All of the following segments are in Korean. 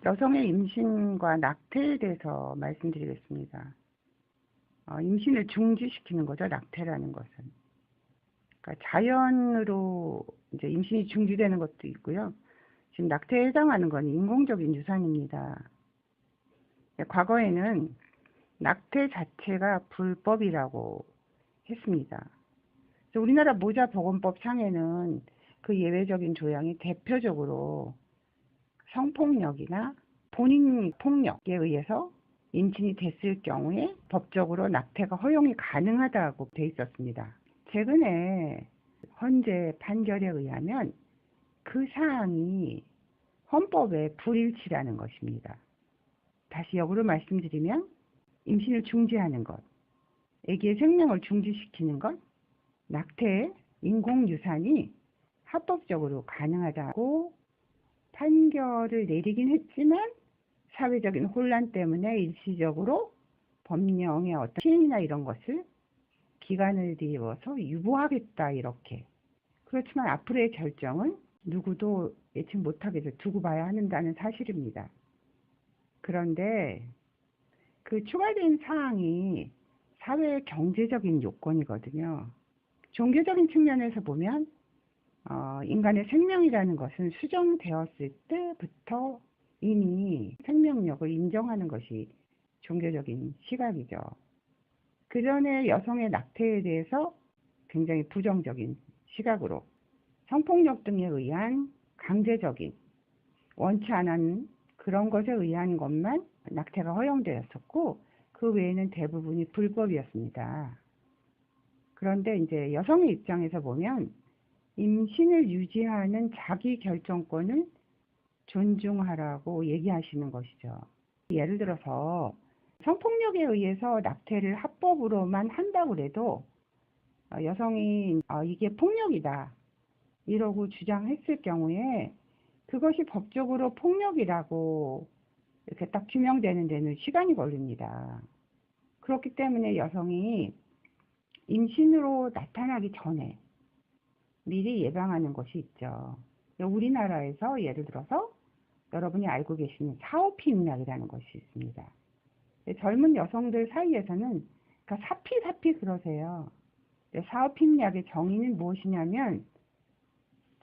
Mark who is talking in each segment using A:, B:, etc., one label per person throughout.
A: 여성의 임신과 낙태에 대해서 말씀드리겠습니다. 임신을 중지시키는 거죠, 낙태라는 것은. 그러니까 자연으로 이제 임신이 중지되는 것도 있고요. 지금 낙태에 해당하는 건 인공적인 유산입니다. 과거에는 낙태 자체가 불법이라고 했습니다. 우리나라 모자보건법 상에는 그 예외적인 조항이 대표적으로 성폭력이나 본인 폭력에 의해서 임신이 됐을 경우에 법적으로 낙태가 허용이 가능하다고 돼 있었습니다. 최근에 헌재 판결에 의하면 그 사항이 헌법의 불일치라는 것입니다. 다시 역으로 말씀드리면 임신을 중지하는 것, 아기의 생명을 중지시키는 것, 낙태의 인공유산이 합법적으로 가능하다고 판결을 내리긴 했지만 사회적인 혼란 때문에 일시적으로 법령의 어떤 시행이나 이런 것을 기간을 뒤워서 유보하겠다 이렇게. 그렇지만 앞으로의 결정은 누구도 예측 못하게 두고 봐야 한다는 사실입니다. 그런데 그 추가된 사항이 사회 경제적인 요건이거든요. 종교적인 측면에서 보면 인간의 생명이라는 것은 수정되었을 때부터 이미 생명력을 인정하는 것이 종교적인 시각이죠. 그 전에 여성의 낙태에 대해서 굉장히 부정적인 시각으로 성폭력 등에 의한 강제적인 원치 않은 그런 것에 의한 것만 낙태가 허용되었었고 그 외에는 대부분이 불법이었습니다. 그런데 이제 여성의 입장에서 보면 임신을 유지하는 자기 결정권을 존중하라고 얘기하시는 것이죠. 예를 들어서 성폭력에 의해서 낙태를 합법으로만 한다고 해도 여성이 이게 폭력이다 이러고 주장했을 경우에 그것이 법적으로 폭력이라고 이렇게 딱 규명되는 데는 시간이 걸립니다. 그렇기 때문에 여성이 임신으로 나타나기 전에 미리 예방하는 것이 있죠. 우리나라에서 예를 들어서 여러분이 알고 계시는 사오피임약이라는 것이 있습니다. 젊은 여성들 사이에서는 그러니까 사피 그러세요. 사오피임약의 정의는 무엇이냐면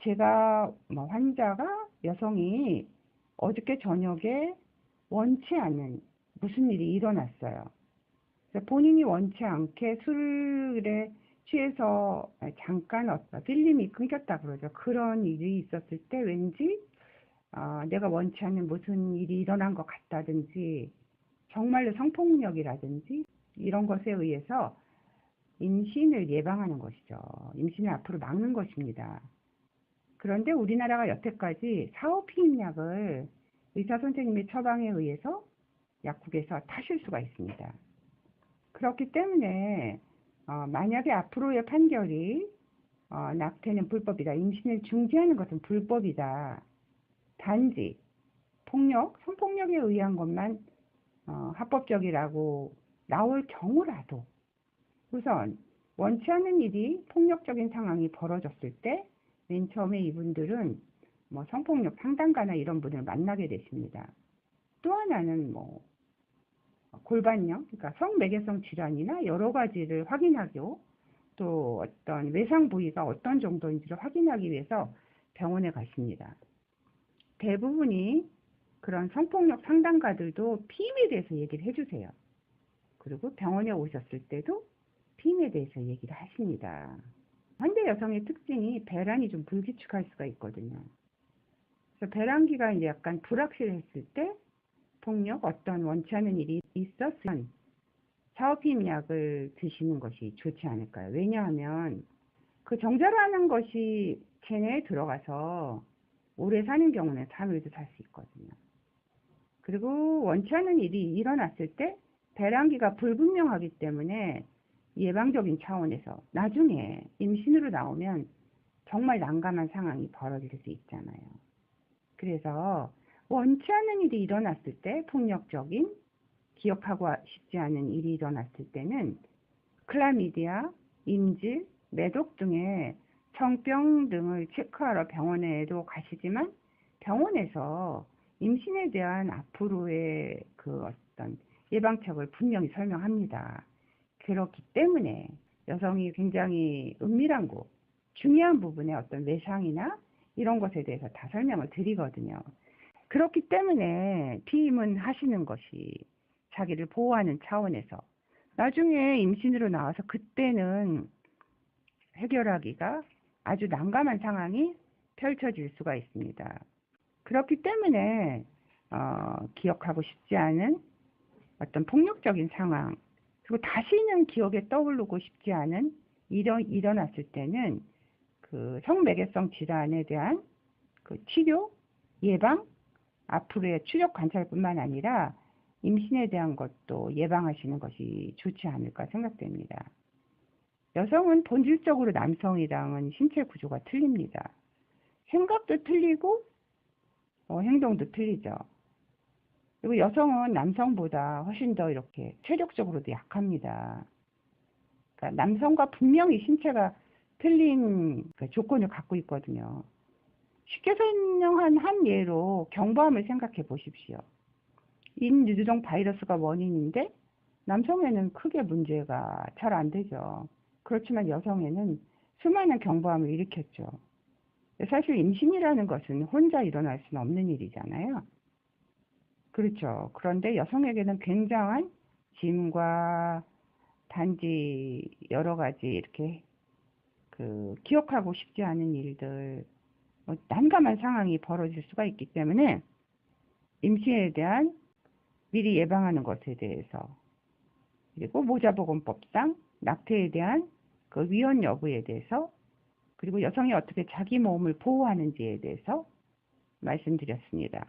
A: 제가 환자가 여성이 어저께 저녁에 원치 않은 무슨 일이 일어났어요. 본인이 원치 않게 술에 취해서 잠깐 필름이 끊겼다 그러죠. 그런 일이 있었을 때 왠지 내가 원치 않는 무슨 일이 일어난 것 같다든지 정말로 성폭력이라든지 이런 것에 의해서 임신을 예방하는 것이죠. 임신을 앞으로 막는 것입니다. 그런데 우리나라가 여태까지 사오피임약을 의사 선생님의 처방에 의해서 약국에서 타실 수가 있습니다. 그렇기 때문에 만약에 앞으로의 판결이 낙태는 불법이다, 임신을 중지하는 것은 불법이다, 단지 폭력, 성폭력에 의한 것만 합법적이라고 나올 경우라도 우선 원치 않는 일이 폭력적인 상황이 벌어졌을 때 맨 처음에 이분들은 성폭력 상담가나 이런 분을 만나게 되십니다. 또 하나는 골반형, 그러니까 성매개성 질환이나 여러 가지를 확인하고 또 어떤 외상 부위가 어떤 정도인지를 확인하기 위해서 병원에 가십니다. 대부분이 그런 성폭력 상담가들도 피임에 대해서 얘기를 해주세요. 그리고 병원에 오셨을 때도 피임에 대해서 얘기를 하십니다. 현대 여성의 특징이 배란이 좀 불규칙할 수가 있거든요. 그래서 배란기가 이제 약간 불확실했을 때 폭력, 어떤 원치 않은 일이 있었으면 사오피임약을 드시는 것이 좋지 않을까요? 왜냐하면 그 정자라는 것이 체내에 들어가서 오래 사는 경우는 3일도 살 수 있거든요. 그리고 원치 않은 일이 일어났을 때 배란기가 불분명하기 때문에 예방적인 차원에서 나중에 임신으로 나오면 정말 난감한 상황이 벌어질 수 있잖아요. 그래서 원치 않은 일이 일어났을 때 폭력적인 기억하고 싶지 않은 일이 일어났을 때는 클라미디아, 임질, 매독 등의 성병 등을 체크하러 병원에도 가시지만 병원에서 임신에 대한 앞으로의 그 어떤 예방책을 분명히 설명합니다. 그렇기 때문에 여성이 굉장히 은밀하고 중요한 부분의 어떤 외상이나 이런 것에 대해서 다 설명을 드리거든요. 그렇기 때문에 피임은 하시는 것이 자기를 보호하는 차원에서 나중에 임신으로 나와서 그때는 해결하기가 아주 난감한 상황이 펼쳐질 수가 있습니다. 그렇기 때문에 기억하고 싶지 않은 어떤 폭력적인 상황, 그리고 다시는 기억에 떠오르고 싶지 않은 일어났을 때는 그 성매개성 질환에 대한 그 치료, 예방, 앞으로의 추적 관찰뿐만 아니라 임신에 대한 것도 예방하시는 것이 좋지 않을까 생각됩니다. 여성은 본질적으로 남성이랑은 신체 구조가 틀립니다. 생각도 틀리고 행동도 틀리죠. 그리고 여성은 남성보다 훨씬 더 이렇게 체력적으로도 약합니다. 그러니까 남성과 분명히 신체가 틀린 그 조건을 갖고 있거든요. 쉽게 설명한 한 예로 경부암을 생각해 보십시오. 인유두종 바이러스가 원인인데 남성에는 크게 문제가 잘 안 되죠. 그렇지만 여성에는 수많은 경부암을 일으켰죠. 사실 임신이라는 것은 혼자 일어날 수는 없는 일이잖아요. 그렇죠. 그런데 여성에게는 굉장한 짐과 단지 여러 가지 이렇게 그 기억하고 싶지 않은 일들, 난감한 상황이 벌어질 수가 있기 때문에 임신에 대한 미리 예방하는 것에 대해서, 그리고 모자보건법상 낙태에 대한 그 위헌 여부에 대해서, 그리고 여성이 어떻게 자기 몸을 보호하는지에 대해서 말씀드렸습니다.